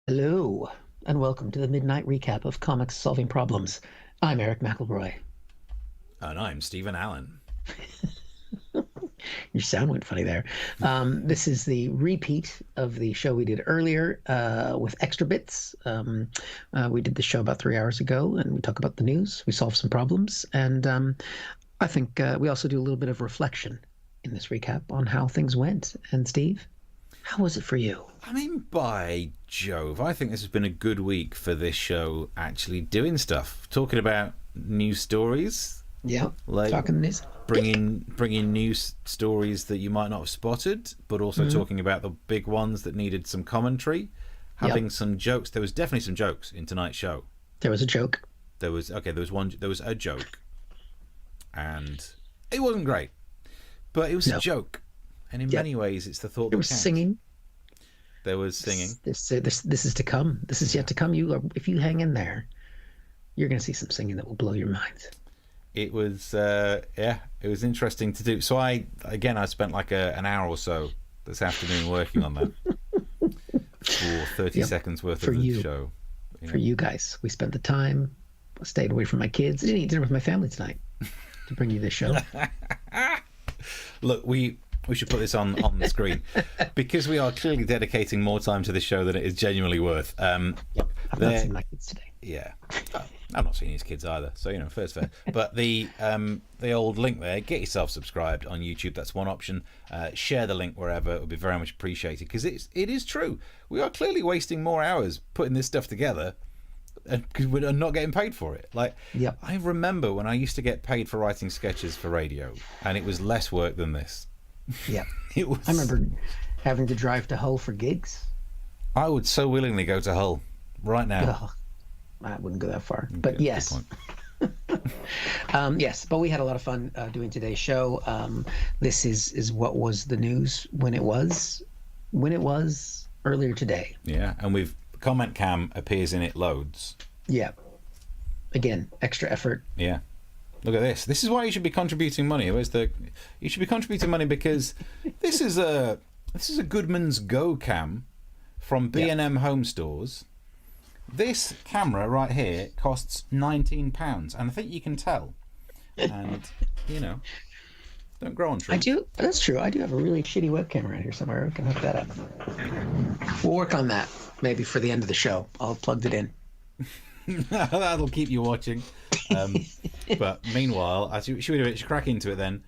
Hello, and welcome to the midnight recap of Comics Solving Problems. I'm Eric McElroy. And I'm Stephen Allen. Your sound went funny there. This is the repeat of the show we did earlier with extra bits. We did the show about 3 hours ago, and we talk about the news. We solve some problems, and I think we also do a little bit of reflection in this recap on how things went. And Steve, how was it for you? I mean, by Jove, I think this has been a good week for this show actually doing stuff. Talking about news stories. Yeah, like talking this. Bringing news stories that you might not have spotted, but also talking about the big ones that needed some commentary. Having some jokes. There was definitely some jokes in tonight's show. There was a joke. There was a joke. And it wasn't great. But it was a joke. And in many ways it's the thought that there was counts. Singing. There was singing. This is to come. This is yet to come. If you hang in there, you're going to see some singing that will blow your mind. It was it was interesting to do. So I spent like an hour or so this afternoon working on that for 30 seconds worth of the show. For you guys, we spent the time. I stayed away from my kids. I didn't eat dinner with my family tonight to bring you this show. Look, we should put this on the screen because we are clearly dedicating more time to this show than it is genuinely worth. I've not seen my kids today. Yeah, I'm not seeing his kids either, so fair's fair. But the old link there, get yourself subscribed on YouTube. That's one option. Share the link wherever; it would be very much appreciated because it is true. We are clearly wasting more hours putting this stuff together because we're not getting paid for it. I remember when I used to get paid for writing sketches for radio, and it was less work than this. Yeah, it was. I remember having to drive to Hull for gigs. I would so willingly go to Hull right now. Ugh, I wouldn't go that far, but yes. Yes, but we had a lot of fun doing today's show. This is what was the news when it was earlier today. Yeah, and we've comment cam appears in it loads. Yeah, again, extra effort. Yeah. Look at this. This is why you should be contributing money. You should be contributing money because this is a Goodman's Go cam from B&M Home Stores. This camera right here costs £19, and I think you can tell. And don't grow on trees. I do. That's true. I do have a really shitty webcam around here somewhere. I can hook that up. We'll work on that maybe for the end of the show. I'll plug it in. That'll keep you watching. But meanwhile, should we crack into it then?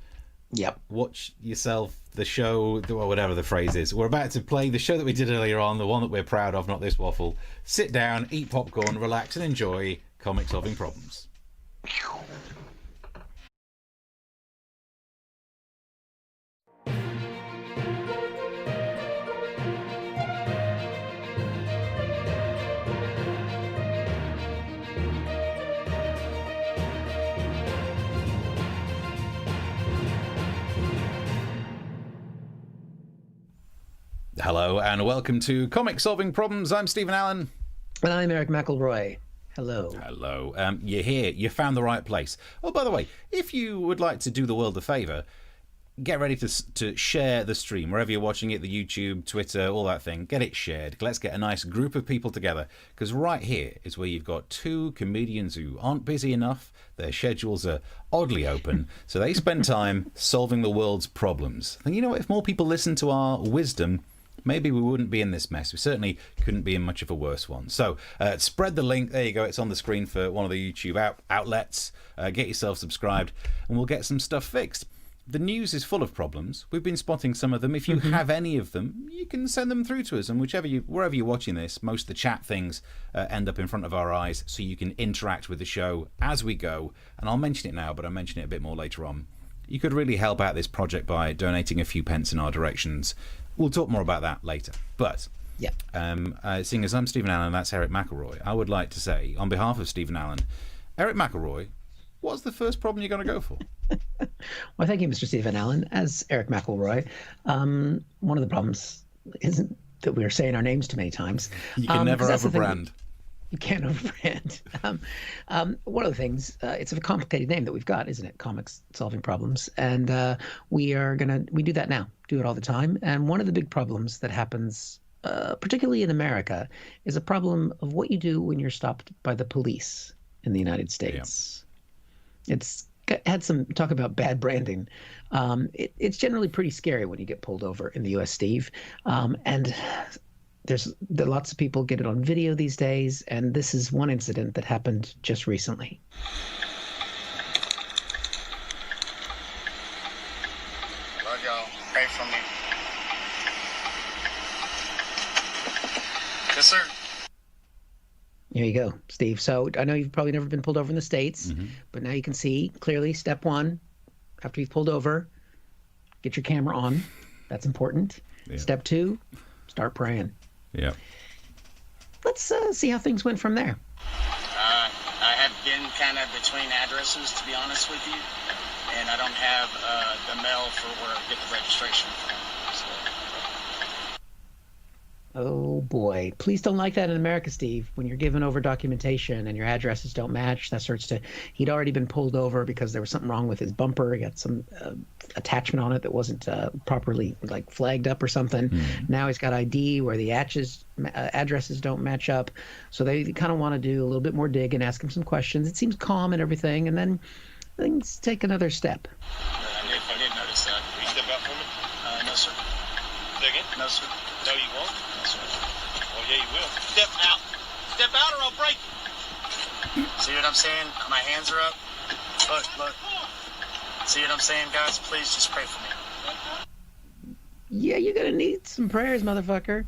Yep. Watch yourself the show, or whatever the phrase is. We're about to play the show that we did earlier on, the one that we're proud of, not this waffle. Sit down, eat popcorn, relax, and enjoy Comic Solving Problems. Hello and welcome to Comic Solving Problems. I'm Stephen Allen. And I'm Eric McElroy. Hello. Hello. You're here. You found the right place. Oh, by the way, if you would like to do the world a favour, get ready to share the stream wherever you're watching it, the YouTube, Twitter, all that thing. Get it shared. Let's get a nice group of people together, because right here is where you've got two comedians who aren't busy enough. Their schedules are oddly open, so they spend time solving the world's problems. And if more people listen to our wisdom, maybe we wouldn't be in this mess. We certainly couldn't be in much of a worse one. So spread the link. There you go. It's on the screen for one of the YouTube outlets. Get yourself subscribed and we'll get some stuff fixed. The news is full of problems. We've been spotting some of them. If you have any of them, you can send them through to us. And wherever you're watching this, most of the chat things end up in front of our eyes, so you can interact with the show as we go. And I'll mention it now, but I'll mention it a bit more later on. You could really help out this project by donating a few pence in our directions. We'll talk more about that later. But seeing as I'm Stephen Allen and that's Eric McElroy, I would like to say, on behalf of Stephen Allen, Eric McElroy, what's the first problem you're going to go for? Well, thank you, Mr. Stephen Allen. As Eric McElroy, one of the problems isn't that we're saying our names too many times. You can never overbrand. You can't overbrand. One of the things, it's a complicated name that we've got, isn't it? Comics Solving Problems. And we do that now, do it all the time. And one of the big problems that happens particularly in America, is a problem of what you do when you're stopped by the police in the United Yeah. States. Had some talk about bad branding. It's generally pretty scary when you get pulled over in the U.S., Steve. And there lots of people get it on video these days, and this is one incident that happened just recently. Lord, y'all, pray for me. Yes, sir. Here you go, Steve. So I know you've probably never been pulled over in the States, but now you can see clearly step one, after you've pulled over, get your camera on. That's important. Yeah. Step two, start praying. Yeah. Let's see how things went from there. I have been kind of between addresses, to be honest with you, and I don't have the mail for where I get the registration from. So. Oh boy, please don't like that in America, Steve. When you're giving over documentation and your addresses don't match, that starts to. He'd already been pulled over because there was something wrong with his bumper. He got some attachment on it that wasn't properly like flagged up or something. Now he's got ID where the addresses don't match up. So they kind of want to do a little bit more dig and ask him some questions. It seems calm and everything, and then things take another step. I did notice that. Will you step out for me? No, sir. Say again? No, sir. No, you won't? No, sir. Well, yeah, you will. Step out. Step out or I'll break you. See what I'm saying? My hands are up. Look. See what I'm saying, guys? Please just pray for me. Yeah, you're gonna need some prayers, motherfucker,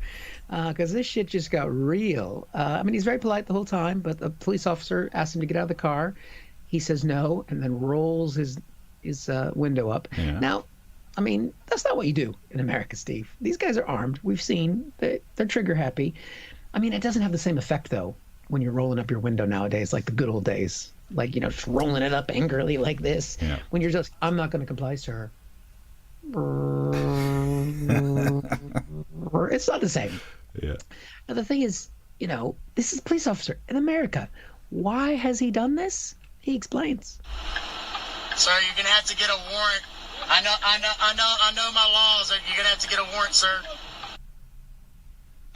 because this shit just got real. I mean, he's very polite the whole time, but the police officer asked him to get out of the car. He says no, and then rolls his window up. Yeah. Now, I mean, that's not what you do in America, Steve. These guys are armed. We've seen they're trigger happy. I mean, it doesn't have the same effect though when you're rolling up your window nowadays, like the good old days. Like, you know, just rolling it up angrily like this. Yeah. When you're just, I'm not going to comply, sir. It's not the same. Yeah. Now, the thing is, you know, this is a police officer in America. Why has he done this? He explains. Sir, you're gonna have to get a warrant. I know my laws. You're gonna have to get a warrant, sir.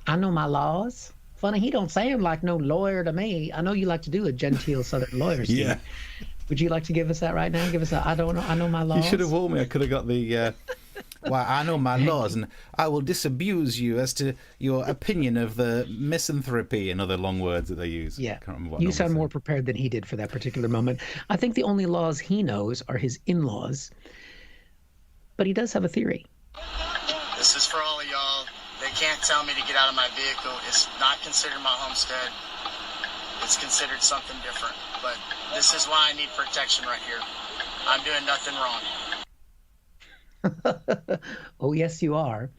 I know my laws. Funny, he don't sound like no lawyer to me. I know you like to do a genteel Southern lawyer, Steve. Yeah. Would you like to give us that right now? Give us a, I know my laws. You should have warned me. I could have got the. Well, I know my laws, and I will disabuse you as to your opinion of the misanthropy and other long words that they use. Yeah, Can't remember what you I sound normally more prepared than he did for that particular moment. I think the only laws he knows are his in-laws, but he does have a theory. This is for all of y'all. They can't tell me to get out of my vehicle. It's not considered my homestead. It's considered something different. But this is why I need protection right here. I'm doing nothing wrong. Oh, yes, you are.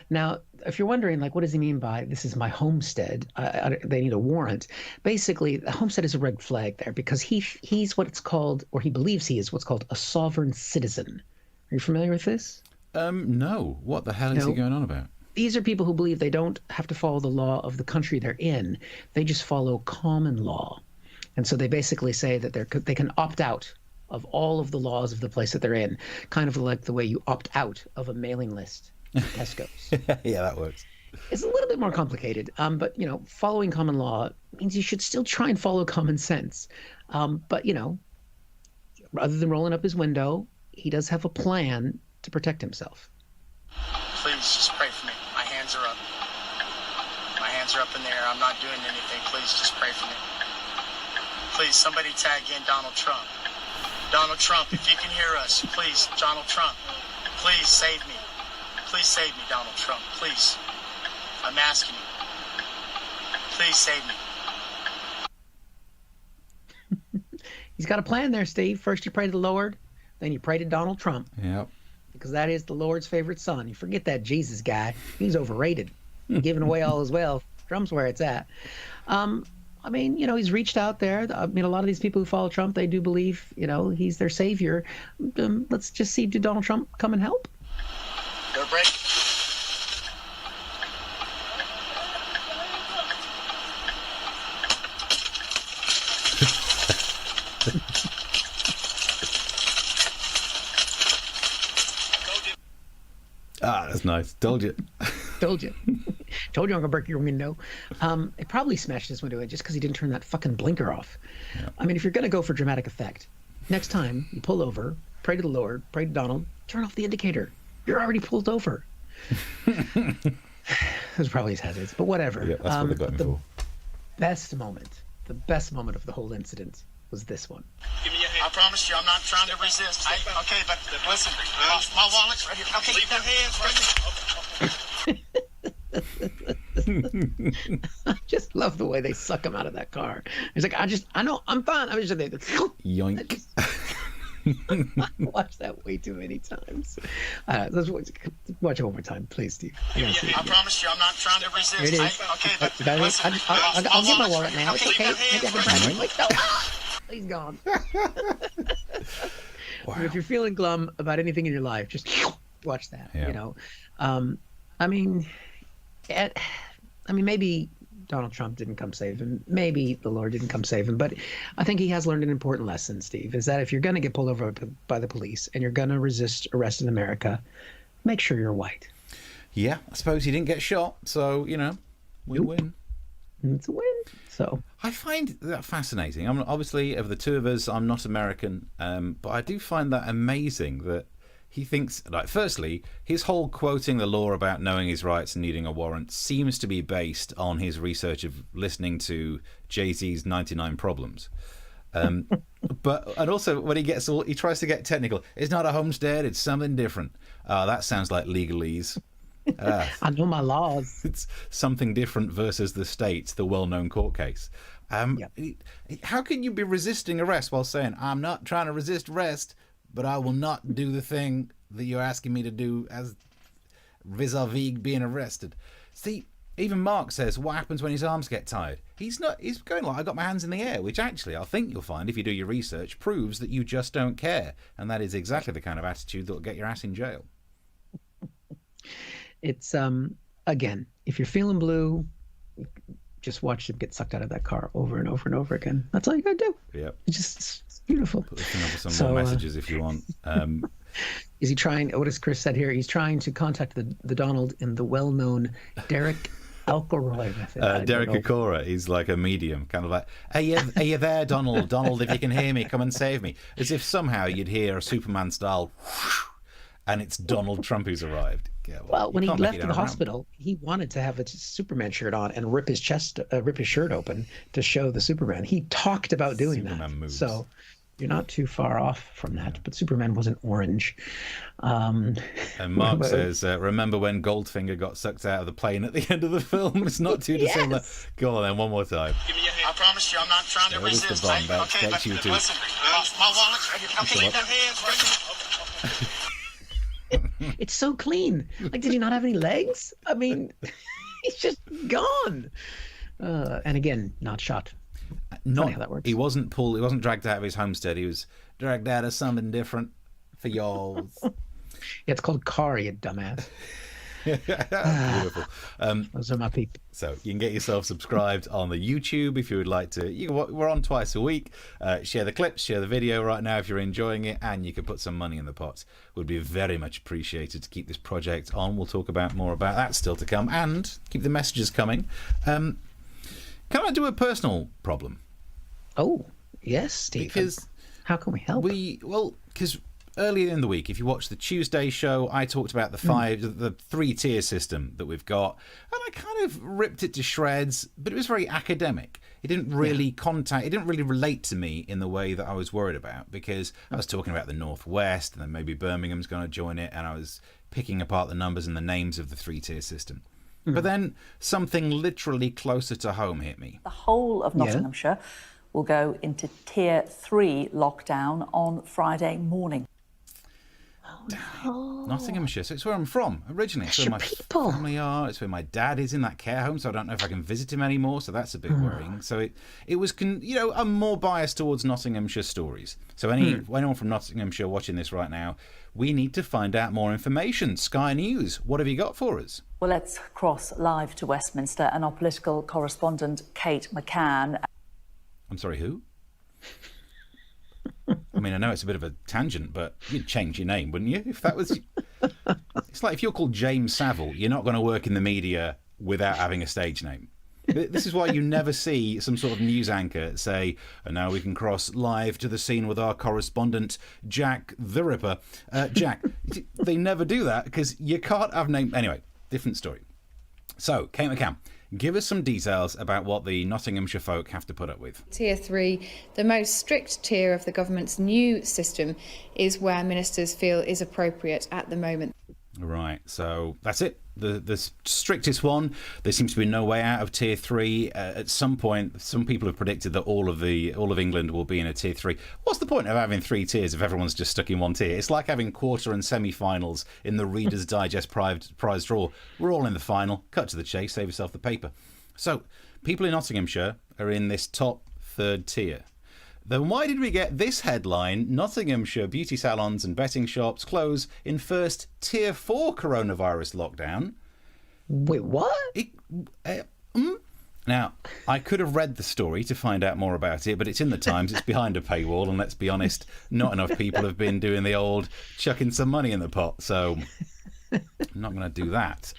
Now, if you're wondering, like, what does he mean by this is my homestead? They need a warrant. Basically, the homestead is a red flag there because he's what it's called, or he believes he is what's called a sovereign citizen. Are you familiar with this? No. What the hell is he going on about? These are people who believe they don't have to follow the law of the country they're in. They just follow common law. And so they basically say that they can opt out of all of the laws of the place that they're in, kind of like the way you opt out of a mailing list at Tesco's. Yeah, that works. It's a little bit more complicated, but, you know, following common law means you should still try and follow common sense. But, you know, rather than rolling up his window, he does have a plan to protect himself. Please just pray for me. My hands are up. My hands are up in the air. I'm not doing anything. Please just pray for me. Please, somebody tag in Donald Trump. Donald Trump, if you can hear us, please, Donald Trump, please save me. Please save me, Donald Trump, please. I'm asking you. Please save me. He's got a plan there, Steve. First you pray to the Lord, then you pray to Donald Trump. Yep. Because that is the Lord's favorite son. You forget that Jesus guy. He's overrated. Giving away all his wealth. Trump's where it's at. I mean, you know, he's reached out there. I mean, a lot of these people who follow Trump, they do believe, you know, he's their savior. Let's just see, did Donald Trump come and help? They're breaking. Ah, that's nice. Told you. Told you. Told you I'm gonna break your window. It probably smashed his window in just because he didn't turn that fucking blinker off. Yeah. I mean, if you're gonna go for dramatic effect, next time you pull over, pray to the Lord, pray to Donald, turn off the indicator. You're already pulled over. Those probably his hazards, but whatever. Yeah, that's what they got him for. The best moment of the whole incident was this one. Give me your hand. I promise you, I'm not trying to resist. Okay, but listen, my wallet's right here. Okay, Leave your hands right here. I just love the way they suck him out of that car. He's like, I know, I'm fine. I'm just there. Yoink. I watched that way too many times. Let's watch it one more time, please, Steve. I promise you, I'm not trying to resist. Here it is. Okay, but listen, I'll get my wallet now. It's okay. Leave your Maybe I hands can right find it. Wait, no. He's gone. Wow. If you're feeling glum about anything in your life, just watch that. Yeah. You know, I mean, maybe Donald Trump didn't come save him. Maybe the Lord didn't come save him. But I think he has learned an important lesson, Steve, is that if you're going to get pulled over by the police and you're going to resist arrest in America, make sure you're white. Yeah, I suppose he didn't get shot, so, you know, win-win. It's a win. So I find that fascinating. I'm obviously, of the two of us, I'm not American, but I do find that amazing that he thinks, like, firstly, his whole quoting the law about knowing his rights and needing a warrant seems to be based on his research of listening to Jay-Z's 99 Problems. And also when he tries to get technical, it's not a homestead, it's something different. That sounds like legalese. I know my laws. It's something different versus the states, the well-known court case. How can you be resisting arrest while saying, I'm not trying to resist arrest, but I will not do the thing that you're asking me to do as vis-a-vis being arrested? See, even Mark says, what happens when his arms get tired? He's going like, I got my hands in the air, which actually I think you'll find, if you do your research, proves that you just don't care. And that is exactly the kind of attitude that will get your ass in jail. It's, again, if you're feeling blue, just watch him get sucked out of that car over and over and over again. That's all you gotta do. Yeah. It's beautiful. Put this thing up with some more messages if you want. Is he trying, what has Chris said here? He's trying to contact the Donald in the well-known Derek Alcoroy method. Derek Akora, he's like a medium, kind of like, are you there, Donald? Donald, if you can hear me, come and save me. As if somehow you'd hear a Superman style, and it's Donald Trump who's arrived. Yeah, well, when he left the hospital, he wanted to have a Superman shirt on and rip his shirt open to show the Superman. He talked about doing that. Moves. So you're not too far off from that. But Superman wasn't orange. And Mark says, remember when Goldfinger got sucked out of the plane at the end of the film? It's not too dissimilar. Yes. Go on then, one more time. Give me your hand. I promise you, I'm not trying to resist. The bomb belt. Okay, but You too. listen, my wallet's right here. Okay, Leave your hands right here. It's so clean. Like, did he not have any legs? I mean, he's just gone. And again, not shot. Funny how that works. He wasn't pulled. He wasn't dragged out of his homestead. He was dragged out of something different for y'all. Yeah, it's called car, you dumbass. Beautiful. Those are my people. So you can get yourself subscribed on the YouTube if you would like to. We're on twice a week. Share the clips, share the video right now if you're enjoying it, and you can put some money in the pot. Would be very much appreciated to keep this project on. We'll talk about more about that still to come, and keep the messages coming. Can I do a personal problem? Oh yes, Steve. Because how can we help? Because earlier in the week, if you watch the Tuesday show, I talked about the 3-tier system that we've got, and I kind of ripped it to shreds, but it was very academic. It didn't really it didn't really relate to me in the way that I was worried about, because I was talking about the Northwest, and then maybe Birmingham's going to join it, and I was picking apart the numbers and the names of the 3-tier system. But then something literally closer to home hit me. The whole of Nottinghamshire will go into Tier 3 lockdown on Friday morning. Nottinghamshire, so it's where I'm from originally. It's where my family are. It's where my dad is in that care home, so I don't know if I can visit him anymore, so that's a bit worrying. So it was, I'm more biased towards Nottinghamshire stories. So anyone from Nottinghamshire watching this right now, we need to find out more information. Sky News, what have you got for us? Well, let's cross live to Westminster, and our political correspondent, Kate McCann. I'm sorry, who? I mean, I know it's a bit of a tangent, but you'd change your name, wouldn't you? If that was... It's like if you're called James Savile, you're not going to work in the media without having a stage name. This is why you never see some sort of news anchor say, and now we can cross live to the scene with our correspondent, Jack the Ripper. Jack, they never do that because you can't have name. Anyway, different story. So, Kate McCann, give us some details about what the Nottinghamshire folk have to put up with. Tier 3, the most strict tier of the government's new system, is where ministers feel is appropriate at the moment. Right, so that's it. The strictest one. There seems to be no way out of Tier 3. At some point, some people have predicted that all of England will be in a Tier 3. What's the point of having 3 tiers if everyone's just stuck in one tier? It's like having quarter and semi-finals in the Reader's Digest prize draw. We're all in the final. Cut to the chase, save yourself the paper. So, people in Nottinghamshire are in this top 3rd tier. Then why did we get this headline? Nottinghamshire beauty salons and betting shops close in first Tier 4 coronavirus lockdown. Wait, what? Now, I could have read the story to find out more about it, but it's in the Times, it's behind a paywall, and let's be honest, not enough people have been doing the old chucking some money in the pot, so I'm not going to do that.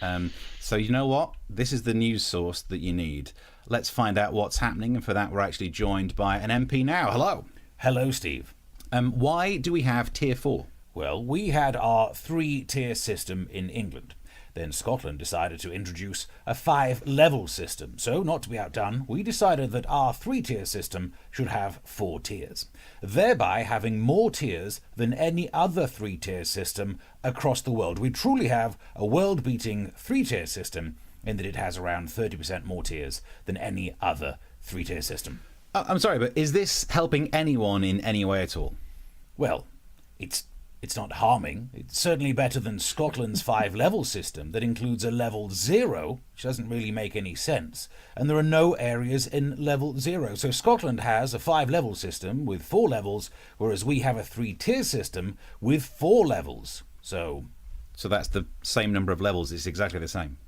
So you know what? This is the news source that you need. Let's find out what's happening, and for that we're actually joined by an MP now. Hello. Hello, Steve. Why do we have Tier 4? Well, we had our 3-tier system in England. Then Scotland decided to introduce a 5-level system. So, not to be outdone, we decided that our 3-tier system should have 4 tiers, thereby having more tiers than any other 3-tier system across the world. We truly have a world-beating 3-tier system in that it has around 30% more tiers than any other 3-tier system. I'm sorry, but is this helping anyone in any way at all? Well, it's not harming. It's certainly better than Scotland's 5-level system that includes a level 0, which doesn't really make any sense. And there are no areas in level 0. So Scotland has a 5-level system with 4 levels, whereas we have a 3-tier system with 4 levels. So that's the same number of levels. It's exactly the same.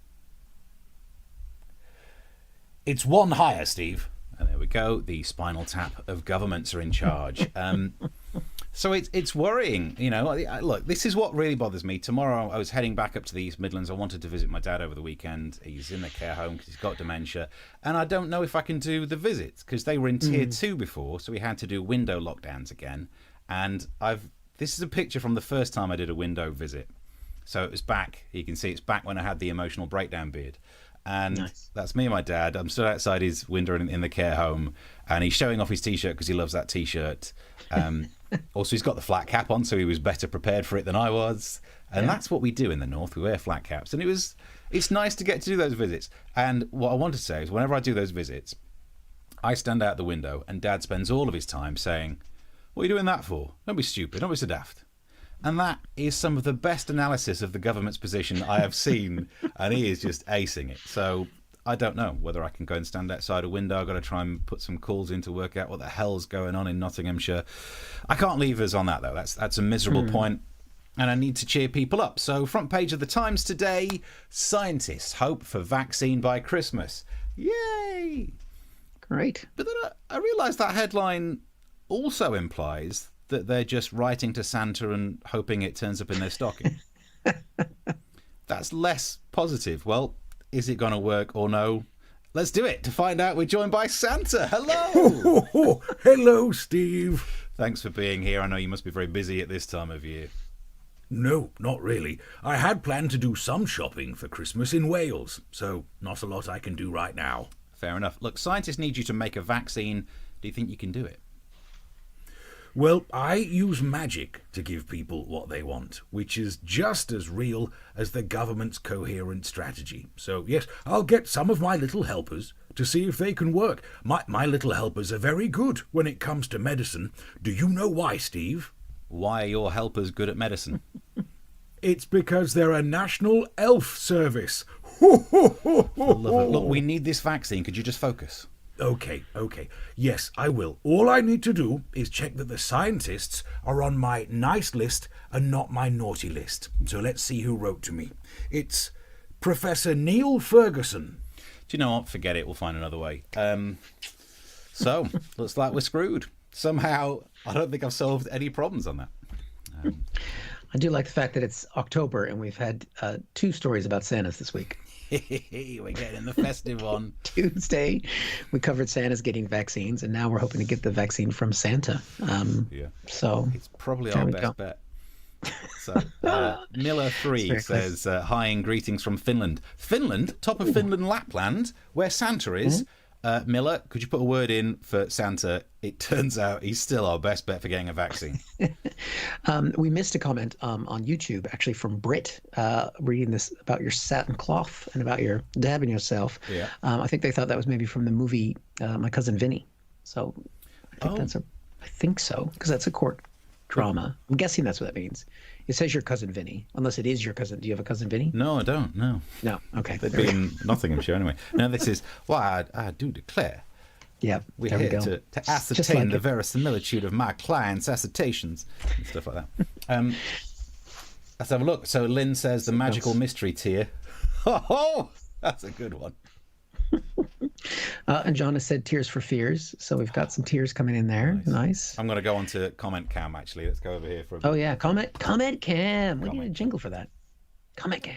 It's one higher, Steve. And there we go. The spinal tap of governments are in charge. So it's worrying, you know. Look, this is what really bothers me. Tomorrow I was heading back up to the East Midlands. I wanted to visit my dad over the weekend. He's in the care home because he's got dementia. And I don't know if I can do the visits because they were in Tier 2 before. So we had to do window lockdowns again. And this is a picture from the first time I did a window visit. So it was back. You can see it's back when I had the emotional breakdown beard. And nice. That's me and my dad. I'm stood outside his window in the care home, and he's showing off his T-shirt because he loves that T-shirt. Also, he's got the flat cap on, so he was better prepared for it than I was. And that's what we do in the North. We wear flat caps. And it's nice to get to do those visits. And what I want to say is whenever I do those visits, I stand out the window, and Dad spends all of his time saying, "What are you doing that for? Don't be stupid. Don't be so daft." And that is some of the best analysis of the government's position I have seen, and he is just acing it. So I don't know whether I can go and stand outside a window. I've got to try and put some calls in to work out what the hell's going on in Nottinghamshire. I can't leave us on that, though. That's a miserable point, and I need to cheer people up. So front page of the Times today, scientists hope for vaccine by Christmas. Yay! Great. But then I realised that headline also implies that they're just writing to Santa and hoping it turns up in their stocking. That's less positive. Well, is it going to work or no? Let's do it. To find out, we're joined by Santa. Hello. Hello, Steve. Thanks for being here. I know you must be very busy at this time of year. No, not really. I had planned to do some shopping for Christmas in Wales, so not a lot I can do right now. Fair enough. Look, scientists need you to make a vaccine. Do you think you can do it? Well, I use magic to give people what they want, which is just as real as the government's coherent strategy. So, yes, I'll get some of my little helpers to see if they can work. My little helpers are very good when it comes to medicine. Do you know why, Steve? Why are your helpers good at medicine? It's because they're a national elf service. Look, we need this vaccine. Could you just focus? Okay. Yes, I will. All I need to do is check that the scientists are on my nice list and not my naughty list. So let's see who wrote to me. It's Professor Neil Ferguson. Do you know what? Forget it. We'll find another way. So, looks like we're screwed. Somehow, I don't think I've solved any problems on that. I do like the fact that it's October and we've had 2 stories about Santas this week. We're getting the festive one. Tuesday, we covered Santa's getting vaccines, and now we're hoping to get the vaccine from Santa. Yeah. So It's probably there our we best go. bet. So Miller3 says, hi and greetings from Finland. Finland, top of Finland, Lapland, where Santa is. Miller, could you put a word in for Santa? It turns out he's still our best bet for getting a vaccine. We missed a comment on YouTube, actually, from Brit, reading this about your satin cloth and about your dabbing yourself. Yeah. I think they thought that was maybe from the movie My Cousin Vinny. So I think so, because that's a court drama. I'm guessing that's what that means. It says your cousin Vinny, unless it is your cousin. Do you have a cousin Vinny? No, I don't. No. Okay. They'd be in Nottinghamshire anyway. No, this is why I do declare. Yeah, We're here to ascertain the verisimilitude of my clients' assertions and stuff like that. Let's have a look. So Lynn says the magical mystery tier. Oh, that's a good one. And John has said Tears for Fears, so we've got some tears coming in there. Nice. I'm going to go on to comment cam, actually. Let's go over here for a bit. Oh, yeah, comment cam. We need a jingle for that. Comment cam.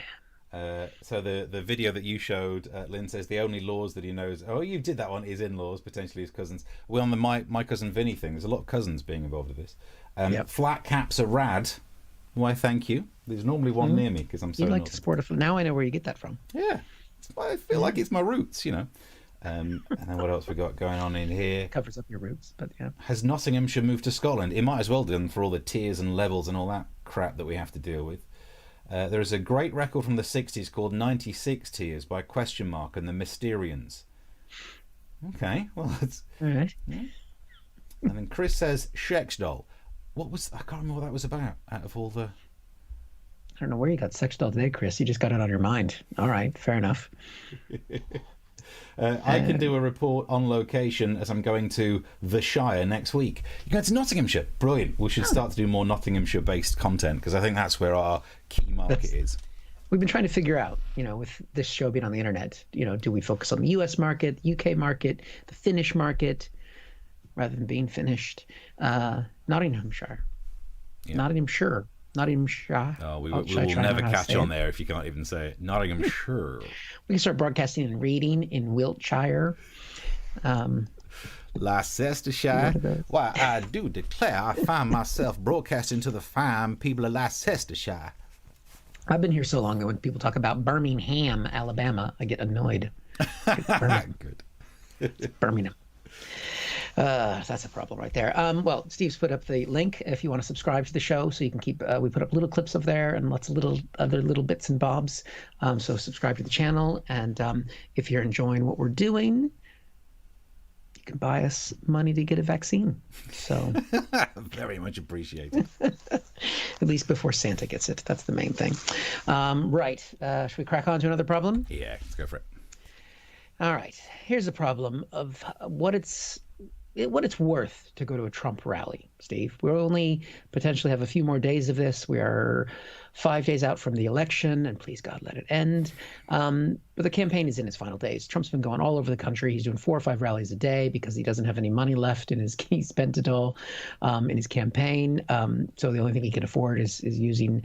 So the video that you showed, Lynn says the only laws that he knows. Oh, you did that one. Is in-laws, potentially his cousins. We're on the my cousin Vinny thing. There's a lot of cousins being involved with this. Flat caps are rad. Why, thank you. There's normally one near me because I'm so. You like to sport a. Now I know where you get that from. Yeah, I feel like it's my roots, you know. And then what else we got going on in here? Covers up your roots, but yeah. Has Nottinghamshire moved to Scotland? It might as well do for all the tiers and levels and all that crap that we have to deal with. There is a great record from the 60s called 96 Tiers by Question Mark and the Mysterians. Okay, well, that's... All right. Yeah. And then Chris says Sex Doll. What was... I can't remember what that was about out of all the... I don't know where you got Sex Doll today, Chris. You just got it on your mind. All right, fair enough. I can do a report on location as I'm going to the Shire next week. You're going to Nottinghamshire. Brilliant. We should start to do more Nottinghamshire-based content because I think that's where our key market is. We've been trying to figure out, with this show being on the internet, do we focus on the US market, UK market, the Finnish market, rather than being finished? Nottinghamshire. Yeah. Nottinghamshire. Oh, we will never catch on there if you can't even say it. Nottinghamshire. We can start broadcasting and reading in Wiltshire. Leicestershire. Why, I do declare I find myself broadcasting to the fine people of Leicestershire. I've been here so long that when people talk about Birmingham, Alabama, I get annoyed. Good. Birmingham. That's a problem right there. Well, Steve's put up the link if you want to subscribe to the show, so you can keep. We put up little clips of there and lots of other little bits and bobs. So subscribe to the channel, and if you're enjoying what we're doing, you can buy us money to get a vaccine. So very much appreciated. At least before Santa gets it. That's the main thing. Right. Should we crack on to another problem? Yeah, let's go for it. All right. Here's a problem of what it's worth to go to a Trump rally, Steve. We'll only potentially have a few more days of this. We are 5 days out from the election, and please God, let it end. But the campaign is in its final days. Trump's been going all over the country. He's doing 4 or 5 rallies a day because he doesn't have any money left in his. He spent it all in his campaign. So the only thing he can afford is using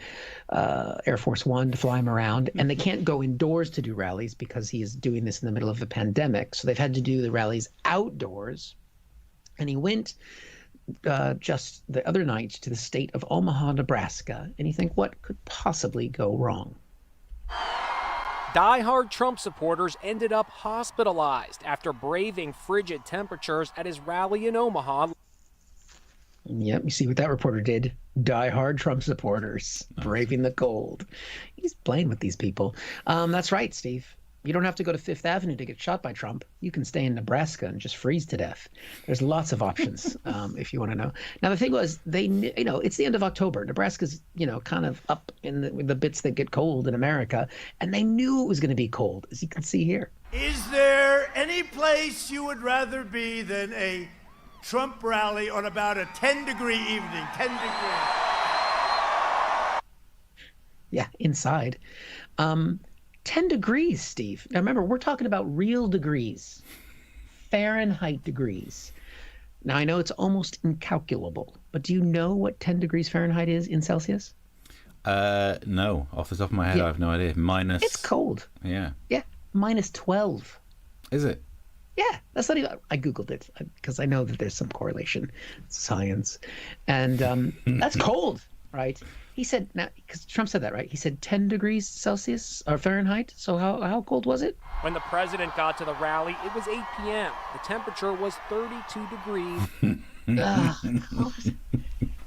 Air Force One to fly him around. And they can't go indoors to do rallies because he is doing this in the middle of the pandemic. So they've had to do the rallies outdoors. And he went just the other night to the state of Omaha, Nebraska. And you think, what could possibly go wrong? Die-hard Trump supporters ended up hospitalized after braving frigid temperatures at his rally in Omaha. Yep, you see what that reporter did? Die-hard Trump supporters braving the cold. He's playing with these people. That's right, Steve. You don't have to go to Fifth Avenue to get shot by Trump. You can stay in Nebraska and just freeze to death. There's lots of options if you want to know. Now, the thing was, it's the end of October. Nebraska's, kind of up in the bits that get cold in America. And they knew it was going to be cold, as you can see here. Is there any place you would rather be than a Trump rally on about a 10-degree evening? 10 degrees. Yeah, inside. 10 degrees, Steve. Now, remember, we're talking about real degrees, Fahrenheit degrees. Now, I know it's almost incalculable, but do you know what 10 degrees Fahrenheit is in Celsius? No, off the top of my head, I have no idea. Minus. It's cold. Yeah. Yeah, -12. Is it? Yeah, that's not even. I googled it because I know that there's some correlation, science, and that's cold, right? He said now because Trump said that, right? He said 10 degrees Celsius or Fahrenheit. So how cold was it? When the president got to the rally, it was 8 p.m. The temperature was 32 degrees.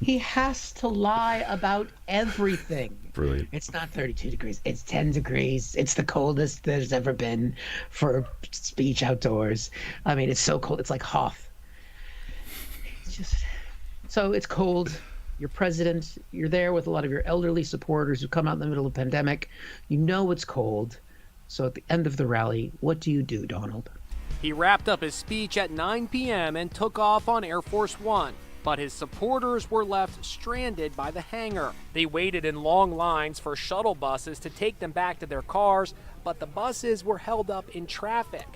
He has to lie about everything. Brilliant. It's not 32 degrees. It's 10 degrees. It's the coldest there's ever been for a speech outdoors. I mean, it's so cold. It's like Hoth. It's just so it's cold. You're president. You're there with a lot of your elderly supporters who come out in the middle of a pandemic. You know it's cold. So at the end of the rally, what do you do, Donald? He wrapped up his speech at 9 p.m. and took off on Air Force One. But his supporters were left stranded by the hangar. They waited in long lines for shuttle buses to take them back to their cars, but the buses were held up in traffic.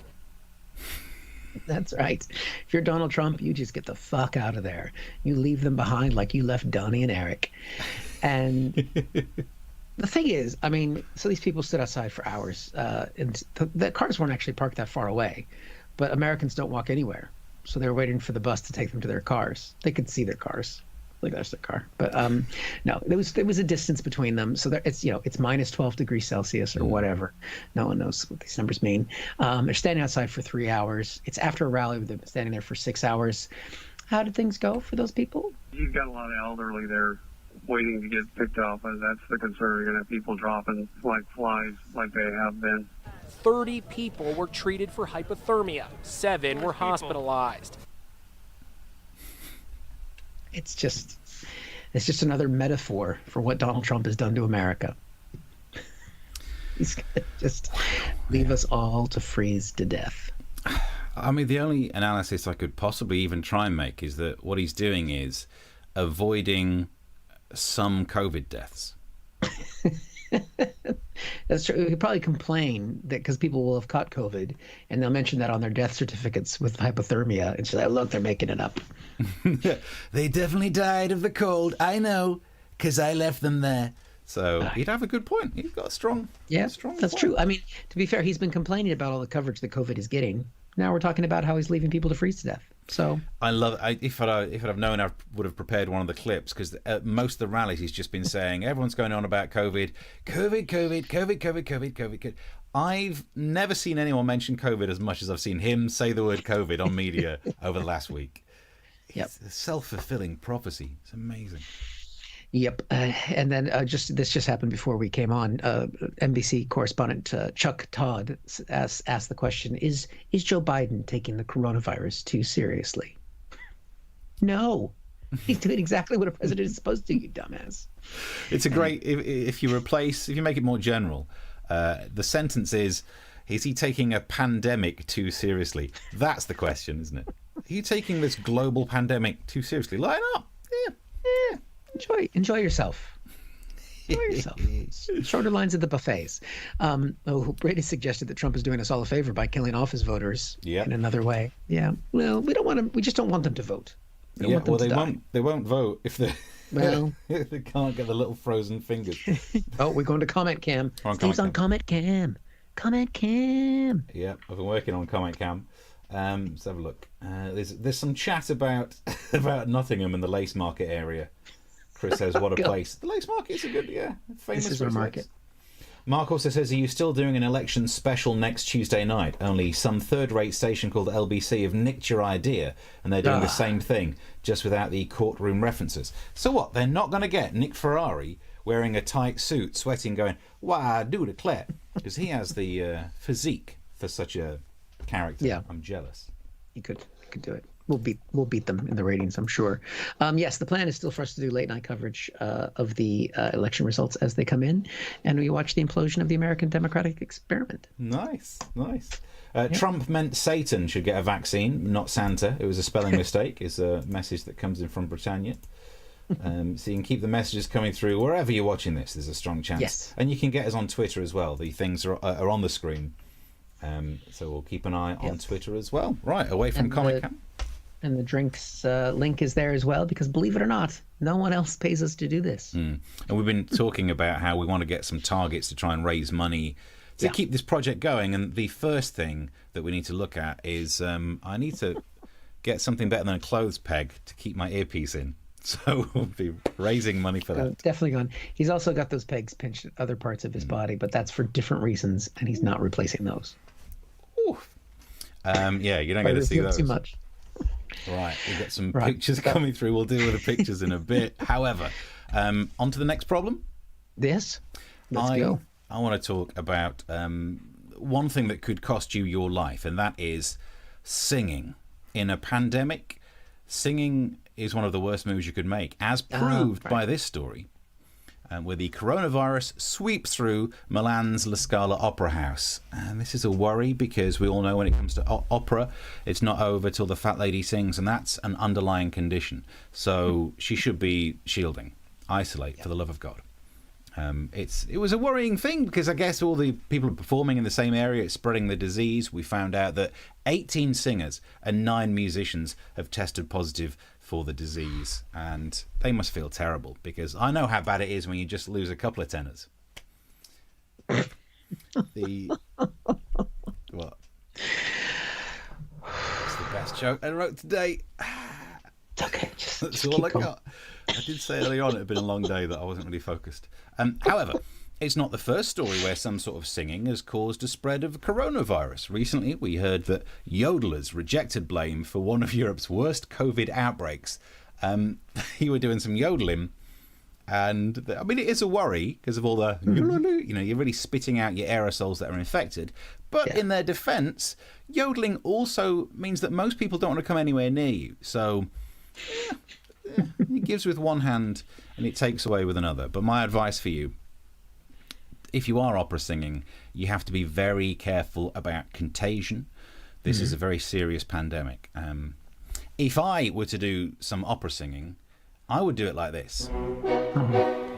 That's right. If you're Donald Trump, you just get the fuck out of there. You leave them behind like you left Donnie and Eric. And the thing is, I mean, so these people stood outside for hours. And the cars weren't actually parked that far away. But Americans don't walk anywhere. So they were waiting for the bus to take them to their cars. They could see their cars. Like that's their car. But no, there was a distance between them. So it's it's -12 degrees Celsius or whatever. No one knows what these numbers mean. They're standing outside for 3 hours. It's after a rally. They've been standing there for 6 hours. How did things go for those people? You've got a lot of elderly there waiting to get picked up, and that's the concern. You're going to have people dropping like flies like they have been. 30 people were treated for hypothermia. 7 were hospitalized. It's just another metaphor for what Donald Trump has done to America. He's gonna just leave us all to freeze to death. I mean, the only analysis I could possibly even try and make is that what he's doing is avoiding some COVID deaths. That's true. He'll probably complain that because people will have caught COVID and they'll mention that on their death certificates with hypothermia. And she's like, look, they're making it up. They definitely died of the cold. I know, because I left them there. So he'd have a good point. He's got a strong that's point. True. I mean, to be fair, he's been complaining about all the coverage that COVID is getting. Now we're talking about how he's leaving people to freeze to death. So I love it. If I'd have known, I would have prepared one of the clips, because at most of the rallies he's just been saying everyone's going on about COVID. I've never seen anyone mention COVID as much as I've seen him say the word COVID on media over the last week. It's a self-fulfilling prophecy. It's amazing. Yep. And then this just happened before we came on. NBC correspondent Chuck Todd asked the question, is Joe Biden taking the coronavirus too seriously? No. He's doing exactly what a president is supposed to, you dumbass. It's a great, if you make it more general, the sentence is he taking a pandemic too seriously? That's the question, isn't it? Are you taking this global pandemic too seriously? Line up. Yeah. Enjoy yourself. Enjoy yourself. Shorter lines at the buffets. Brady suggested that Trump is doing us all a favor by killing off his voters in another way. Yeah. Well, we don't want them. We just don't want them to vote. They won't vote if they if they can't get the little frozen fingers. Oh, we're going to comment cam. Steve's on comment cam. Comment cam. Yeah, I've been working on comment cam. Let's have a look. There's some chat about Nottingham and the lace market area. Chris says, what a place. The lace market is a good, famous. This is our market. Mark also says, are you still doing an election special next Tuesday night? Only some third-rate station called LBC have nicked your idea, and they're doing the same thing, just without the courtroom references. So what? They're not going to get Nick Ferrari wearing a tight suit, sweating, going, why, do declare, because he has the physique for such a character. Yeah. I'm jealous. He could do it. We'll beat them in the ratings, I'm sure. Yes, the plan is still for us to do late night coverage of the election results as they come in, and we watch the implosion of the American democratic experiment. Nice. Trump meant Satan should get a vaccine, not Santa. It was a spelling mistake. Is a message that comes in from Britannia. So you can keep the messages coming through wherever you're watching this. There's a strong chance. Yes. And you can get us on Twitter as well. The things are on the screen. So we'll keep an eye on Twitter as well. Right, away from Comic Cam. And the drinks link is there as well, because believe it or not, no one else pays us to do this. And we've been talking about how we want to get some targets to try and raise money to keep this project going. And the first thing that we need to look at is I need to get something better than a clothes peg to keep my earpiece in. So we'll be raising money for that. Definitely gone. He's also got those pegs pinched at other parts of his body, but that's for different reasons, and he's not replacing those. Yeah, you don't get to see those. Too much. Right, we've got some pictures coming through. We'll deal with the pictures in a bit. However, on to the next problem. Yes, let's go. I want to talk about one thing that could cost you your life, and that is singing. In a pandemic, singing is one of the worst moves you could make, as proved by this story, where the coronavirus sweeps through Milan's La Scala Opera House. And this is a worry, because we all know when it comes to opera, it's not over till the fat lady sings, and that's an underlying condition. So she should be shielding, isolate, for the love of God. It was a worrying thing, because I guess all the people performing in the same area, it's spreading the disease. We found out that 18 singers and 9 musicians have tested positive for the disease, and they must feel terrible, because I know how bad it is when you just lose a couple of tenors. What? It's the best joke I wrote today. Okay, that's all I got. I did say earlier on it had been a long day that I wasn't really focused. However, it's not the first story where some sort of singing has caused a spread of coronavirus. Recently, we heard that yodelers rejected blame for one of Europe's worst COVID outbreaks. You were doing some yodeling, and I mean, it is a worry because of all the, you're really spitting out your aerosols that are infected. But in their defence, yodeling also means that most people don't want to come anywhere near you. So it gives with one hand and it takes away with another. But my advice for you, if you are opera singing, you have to be very careful about contagion. This is a very serious pandemic. If I were to do some opera singing, I would do it like this.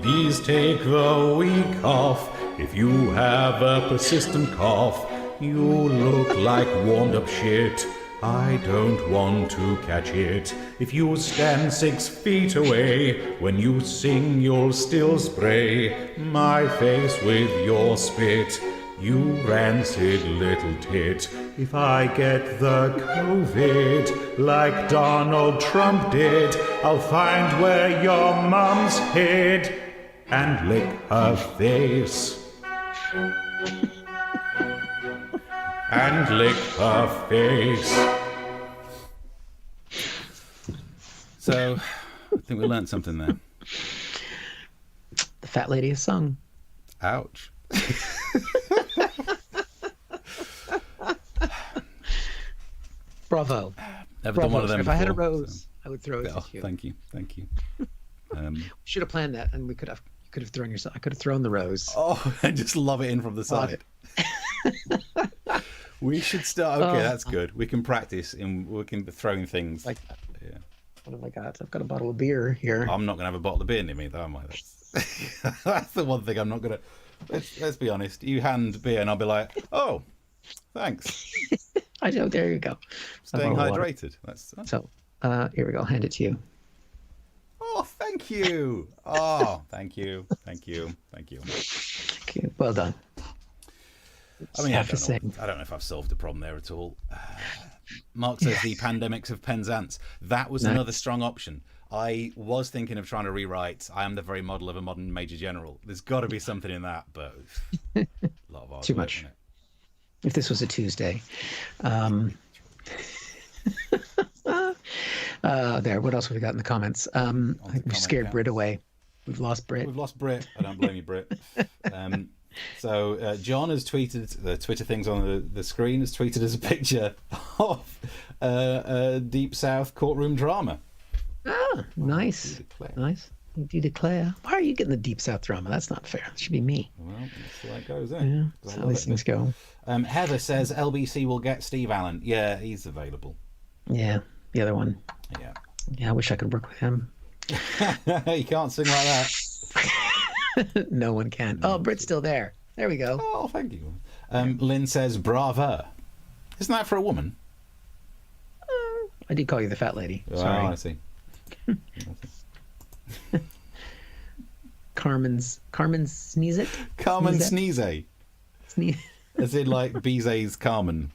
Please take the week off. If you have a persistent cough, you look like warmed up shit. I don't want to catch it. If you stand 6 feet away, when you sing you'll still spray my face with your spit, you rancid little tit. If I get the COVID, like Donald Trump did, I'll find where your mum's hid and lick her face. And lick her face. So, I think we learned something there. The fat lady has sung. Ouch. Bravo. Never Bravo. done one of them If before, I had a rose, I would throw it Oh, at you. thank you. Should have planned that, and you could have thrown yourself. I could have thrown the rose. Oh, and just lob it in from the side. We should start. Okay, that's good. We can practice and we can be throwing things. Like that. Yeah. What have I got? I've got a bottle of beer here. I'm not going to have a bottle of beer near me, though, am I? That's the one thing I'm not going to. Let's be honest. You hand beer and I'll be like, oh, thanks. I know. There you go. Staying hydrated. That's. So, here we go. I'll hand it to you. Oh, thank you. Oh, thank you. Thank you. Thank you. Thank you. Well done. I mean, I don't know if I've solved the problem there at all. Mark says the pandemics of Penzance. That was another strong option. I was thinking of trying to rewrite I am the very model of a modern major general. There's got to be something in that, but a lot of hard too work, much. isn't it? If this was a Tuesday. There. What else have we got in the comments? I think we've scared Brit away. We've lost Brit. We've lost Brit. I don't blame you, Brit. So John has tweeted, the Twitter things on the screen, has tweeted us a picture of a Deep South courtroom drama. Ah, nice. Nice. You do declare. Why are you getting the Deep South drama? That's not fair. That should be me. Well, that's the way it goes, Yeah, that's how these things go. Heather says LBC will get Steve Allen. Yeah, he's available. Yeah, the other one. Yeah. Yeah, I wish I could work with him. You can't sing like that. No one can. Oh, Brit's still there. There we go. Oh, thank you. Lynn says brava. Isn't that for a woman? I did call you the fat lady. Oh, Sorry. I see. Carmen sneeze it. Carmen Sneeze Sneeze. Sneeze. As in like Bizet's Carmen.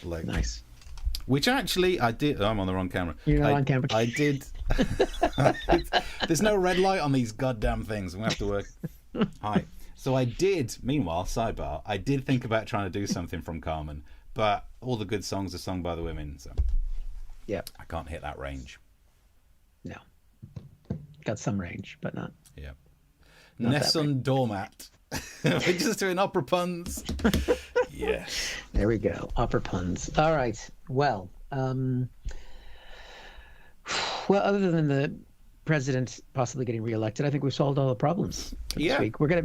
Like, Nice. which actually I did. I'm on the wrong camera. You're not on camera. I did. There's no red light on these goddamn things. I'm going to have to work. Hi. So I did, meanwhile, sidebar, I did think about trying to do something from Carmen, but all the good songs are sung by the women, so Yeah. I can't hit that range. No. Got some range, but not. Yeah. Not that Nessun Dormat. We're just doing opera puns. Yes. There we go. Opera puns. All right. Well, other than the president possibly getting reelected, I think we've solved all the problems for this week. We're gonna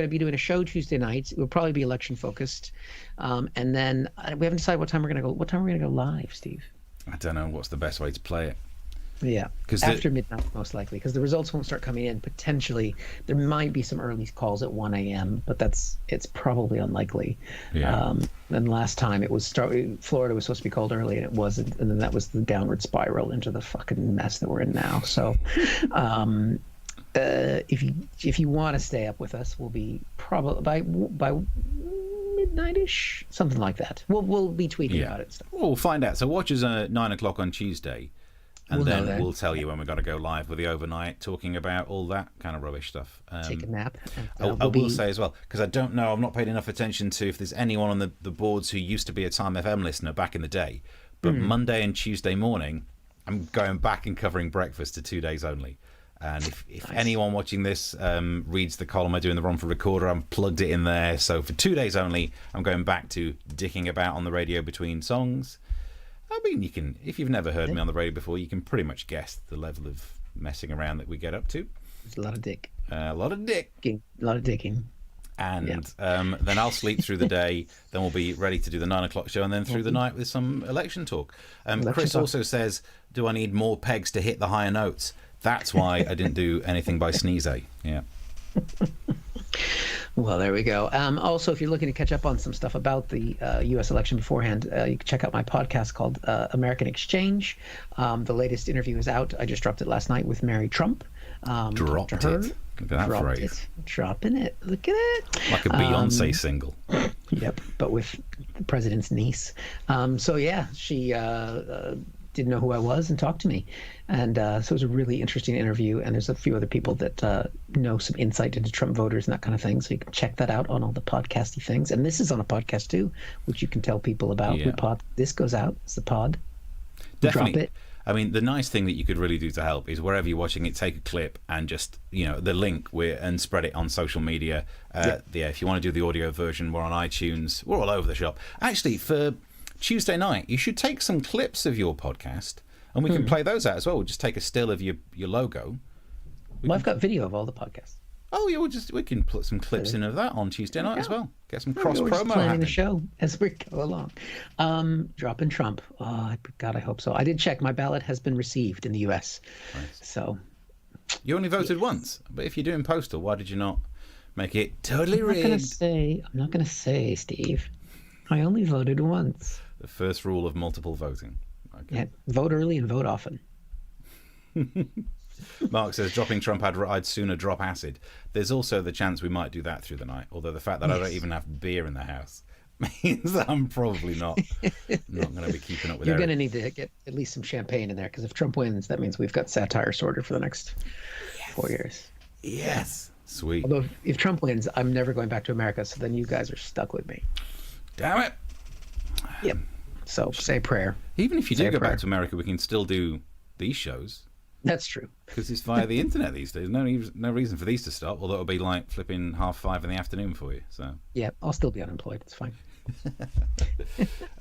be doing a show Tuesday night. It will probably be election focused, and then we haven't decided what time we're gonna go. What time we're gonna go live, Steve? I don't know what's the best way to play it. Yeah, 'Cause after midnight most likely, because the results won't start coming in. Potentially, there might be some early calls at 1 a.m., but it's probably unlikely. Yeah. And last time Florida was supposed to be called early, and it wasn't, and then that was the downward spiral into the fucking mess that we're in now. So, if you want to stay up with us, we'll be probably by midnight-ish, something like that. We'll be tweeting about it and stuff. Well, we'll find out. So watch us at 9 o'clock on Tuesday. And We'll know then then. we'll tell you when we've got to go live with the overnight, talking about all that kind of rubbish stuff. Take a nap. I will say as well, because I don't know, I've not paid enough attention to if there's anyone on the boards who used to be a Time FM listener back in the day. But Monday and Tuesday morning, I'm going back and covering breakfast to 2 days only. And if anyone watching this reads the column I do in the Run for Recorder, I've plugged it in there. So for 2 days only, I'm going back to dicking about on the radio between songs. I mean, you can, if you've never heard me on the radio before, you can pretty much guess the level of messing around that we get up to. There's a lot of dick. A lot of dick. A lot of dicking. And then I'll sleep through the day. Then we'll be ready to do the 9 o'clock show, and then through the night with some election talk. Chris also says, do I need more pegs to hit the higher notes? That's why I didn't do anything by Sneeze. Yeah. Well, there we go. Also, if you're looking to catch up on some stuff about the U.S. election beforehand, you can check out my podcast called American Exchange. The latest interview is out. I just dropped it last night with Mary Trump. Dropped it. Look at that phrase. Dropping it. Look at it. Like a Beyonce single. Yep, but with the president's niece. She didn't know who I was and talked to me. And so it was a really interesting interview. And there's a few other people that know some insight into Trump voters and that kind of thing. So you can check that out on all the podcasty things. And this is on a podcast too, which you can tell people about. Yeah. This goes out. It's the pod. Definitely. Drop it. I mean, the nice thing that you could really do to help is wherever you're watching it, take a clip and just, the link and spread it on social media. If you want to do the audio version, we're on iTunes. We're all over the shop. Actually, for Tuesday night, you should take some clips of your podcast and we can play those out as well. We'll just take a still of your logo. I've got video of all the podcasts. Oh, yeah, we can put some clips in of that on Tuesday night as well. Get some cross We're promo just planning happening. the show as we go along. Dropping Trump. Oh, God, I hope so. I did check. My ballot has been received in the U.S. Nice. So you only voted once, but if you're doing postal, why did you not make it totally rigged? I'm not going to say, Steve. I only voted once. The first rule of multiple voting. Okay. Yeah, vote early and vote often. Mark says, dropping Trump, I'd sooner drop acid. There's also the chance we might do that through the night, although the fact that I don't even have beer in the house means that I'm probably not going to be keeping up with You're Eric. going to need to get at least some champagne in there, because if Trump wins, that means we've got satire sorted for the next 4 years. Yes. Sweet. Although if Trump wins, I'm never going back to America, so then you guys are stuck with me. Damn it. Yep. So say a prayer. Even if you do go back to America, we can still do these shows. That's true. Because it's via the internet these days. No reason for these to stop, although it'll be like flipping 5:30 in the afternoon for you. So yeah, I'll still be unemployed. It's fine.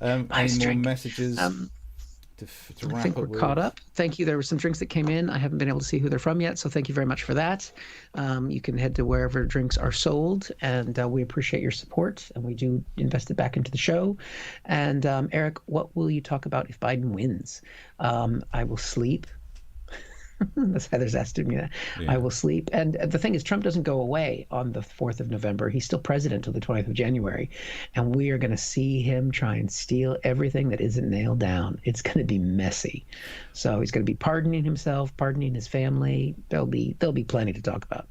Any more messages to wrap I think up we're with? caught up. Thank you. There were some drinks that came in. I haven't been able to see who they're from yet, so thank you very much for that. You can head to wherever drinks are sold, and we appreciate your support, and we do invest it back into the show. And Eric, what will you talk about if Biden wins? I will sleep. That's Heather's asking me that. Yeah. I will sleep. And the thing is, Trump doesn't go away on the 4th of November. He's still president until the 20th of January. And we are going to see him try and steal everything that isn't nailed down. It's going to be messy. So he's going to be pardoning himself, pardoning his family. There'll be plenty to talk about.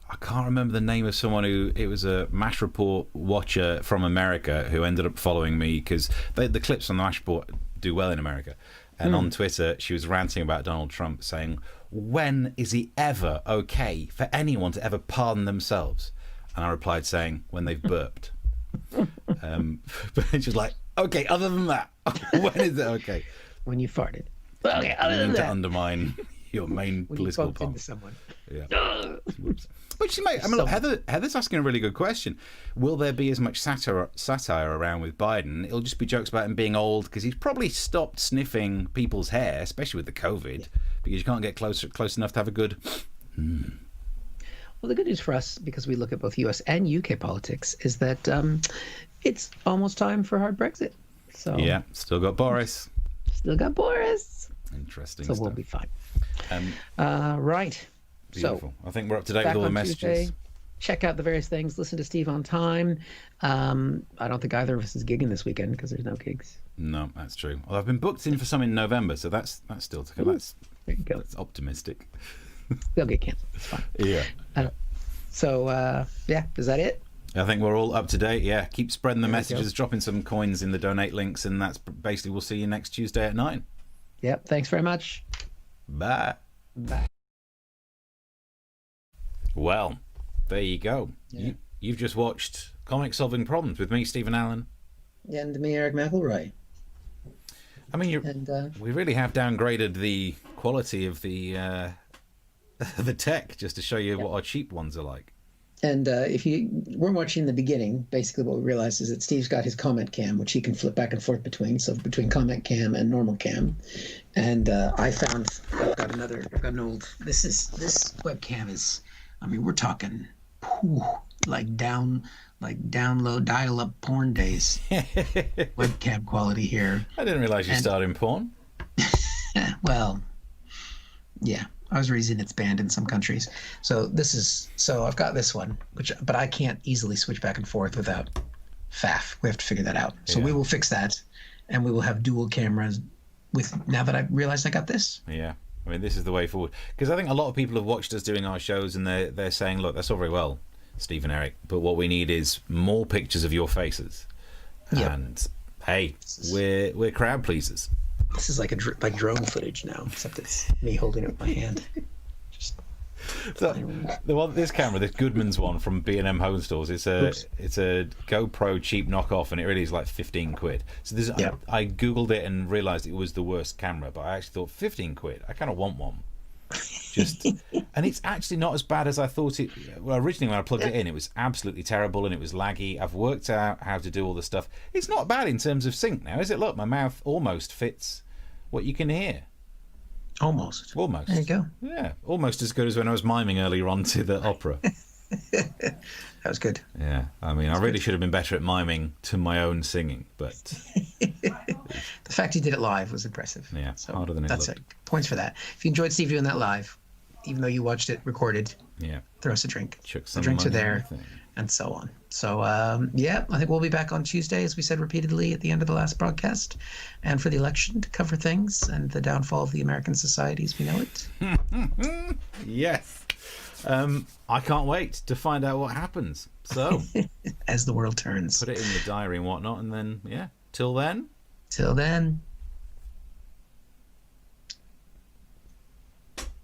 I can't remember the name of someone it was a MASH Report watcher from America who ended up following me because the clips on the MASH Report do well in America. And on Twitter, she was ranting about Donald Trump, saying, when is he ever okay for anyone to ever pardon themselves? And I replied saying, when they've burped. But she was like, okay, other than that, when is it okay? When you farted. Okay, other than that. To undermine your main when political you bumped into part. someone. Yeah. But she might. I mean, look, Heather's asking a really good question. Will there be as much satire around with Biden? It'll just be jokes about him being old because he's probably stopped sniffing people's hair, especially with the COVID, because you can't get close enough to have a good. Well, the good news for us, because we look at both U.S. and U.K. politics, is that it's almost time for hard Brexit. So yeah, still got Boris. Still got Boris. Interesting. So stuff. we'll be fine. Right. Beautiful. So I think we're up to date with all the messages. Tuesday, check out the various things. Listen to Steve on time. I don't think either of us is gigging this weekend because there's no gigs. No, that's true. Well, I've been booked in for some in November, so that's still to come. There you go. That's optimistic. They'll get canceled. It's fine. Yeah. So yeah, is that it? I think we're all up to date. Yeah, keep spreading the messages, dropping some coins in the donate links, and that's basically we'll see you next Tuesday at 9. Yep. Thanks very much. Bye. Bye. Well, there you go. Yeah. You've just watched Comic Solving Problems with me, Stephen Allen. And me, Eric McElroy. I mean, we really have downgraded the quality of the tech just to show you what our cheap ones are like. And if you weren't watching the beginning, basically what we realized is that Steve's got his comment cam, which he can flip back and forth between. So between comment cam and normal cam. And I found I've got an old. This webcam is. I mean, we're talking like download dial-up porn days. Webcam quality here. I didn't realize you started in porn. Well, yeah. I was raised it's banned in some countries. So I've got this one, but I can't easily switch back and forth without FAF. We have to figure that out. So we will fix that, and we will have dual cameras now that I realized I got this. Yeah. I mean, this is the way forward. Because I think a lot of people have watched us doing our shows, and they're saying, look, that's all very well, Steve and Eric, but what we need is more pictures of your faces. Yep. And hey, we're crowd pleasers. This is like drone footage now, except it's me holding it with my hand. This camera, this Goodman's one from B&M Home Stores, it's a GoPro cheap knockoff, and it really is like 15 quid. So I googled it and realized it was the worst camera, but I actually thought 15 quid. I kind of want one. And it's actually not as bad as I thought it. Well, originally when I plugged it in, it was absolutely terrible and it was laggy. I've worked out how to do all the stuff. It's not bad in terms of sync now, is it? Look, my mouth almost fits what you can hear. Almost. There you go. Yeah, almost as good as when I was miming earlier on to the opera. That was good. Yeah, I mean, I really should have been better at miming to my own singing, but the fact you did it live was impressive. Yeah, so harder than it looked. That's it. Points for that. If you enjoyed Steve doing that live, even though you watched it recorded, throw us a drink. The drinks are there, and so on. So I think we'll be back on Tuesday, as we said repeatedly at the end of the last broadcast, and for the election to cover things and the downfall of the American society as we know it. Yes. I can't wait to find out what happens. So, as the world turns, put it in the diary and whatnot, and then till then. Till then.